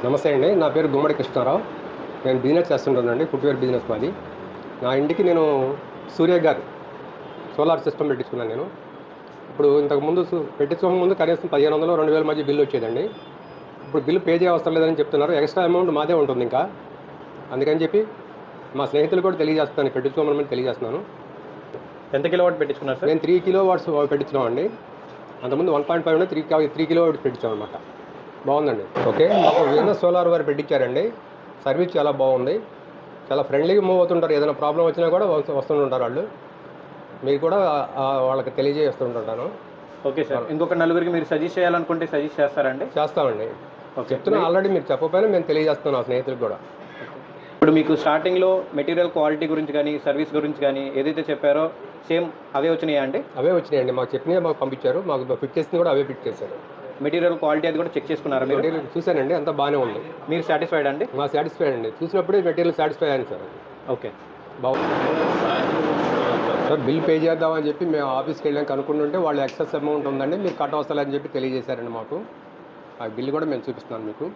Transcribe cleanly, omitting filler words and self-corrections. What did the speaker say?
నమస్తే అండి. నా పేరు గుమ్మడి కృష్ణారావు. నేను బిజినెస్ చేస్తుంటానండి. ఫుట్‌వేర్ బిజినెస్ మాది. నా ఇంటికి నేను సూర్య గారు సోలార్ సిస్టమ్ పెట్టించుకున్నాను నేను. ఇప్పుడు ఇంతకుముందు పెట్టించుకోక ముందు కనీసం 1500, 2000 మధ్య బిల్ వచ్చేదండి. ఇప్పుడు బిల్ పే చేయవసరం లేదని చెప్తున్నారు. ఎక్స్ట్రా అమౌంట్ మాదే ఉంటుంది ఇంకా. అందుకని చెప్పి మా స్నేహితులు కూడా తెలియజేస్తున్నాను, పెట్టించుకోమని తెలియజేస్తున్నాను. ఎంత కిలోవాట్ పెట్టించుకున్నారు సార్? నేను 3 కిలో వాట్స్ పెట్టించున్నామండి. అంతకుముందు 1.5 ఉండే 3 కిలో వాట్స్ పెట్టించామన్నమాట. బాగుందండి. ఓకే, మాకు వీనస్ సోలార్ వారు పెట్టించారండి. సర్వీస్ చాలా బాగుంది. చాలా ఫ్రెండ్లీగా మూవ్ అవుతుంటారు. ఏదైనా ప్రాబ్లం వచ్చినా కూడా వస్తుంటారు వాళ్ళు. మీరు కూడా వాళ్ళకి తెలియజేస్తుంటాను. Okay sir. ఇంకొక నలుగురికి మీరు సజెస్ట్ చేయాలనుకుంటే సజెస్ట్ చేస్తారండి? చేస్తామండి. ఓకే, చెప్తున్నా ఆల్రెడీ. మీరు చెప్పకపోయినా మేము తెలియజేస్తున్నాం ఆ స్నేహితులకు కూడా. ఇప్పుడు మీకు స్టార్టింగ్లో మెటీరియల్ క్వాలిటీ గురించి కానీ సర్వీస్ గురించి కానీ ఏదైతే చెప్పారో సేమ్ అవే వచ్చినాయా అండి? అవే వచ్చినాయండి. మాకు చెప్పినవి మాకు పంపించారు. మాకు ఫిట్ చేసింది కూడా అవే ఫిట్ చేశారు. మెటీరియల్ క్వాలిటీ అది కూడా చెక్ చేసుకున్నారా మీరు? మెటీరియల్ చూశానండి, అంతా బాగానే ఉంది. మీరు సాటిస్ఫైడ్ అండి? మా సాటిస్ఫైడ్ అండి. చూసినప్పుడే మెటీరియల్ సాటిస్ఫై అయ్యాను సార్. ఓకే, బాగుంది సార్. బిల్ పే చేద్దామని చెప్పి మేము ఆఫీస్కి వెళ్ళాక అనుకుంటుంటే వాళ్ళు ఎక్సెస్ అమౌంట్ ఉందండి, మీరు కట్ వస్తారని చెప్పి తెలియజేశారండి మాకు. ఆ బిల్ కూడా మేము చూపిస్తున్నాను మీకు.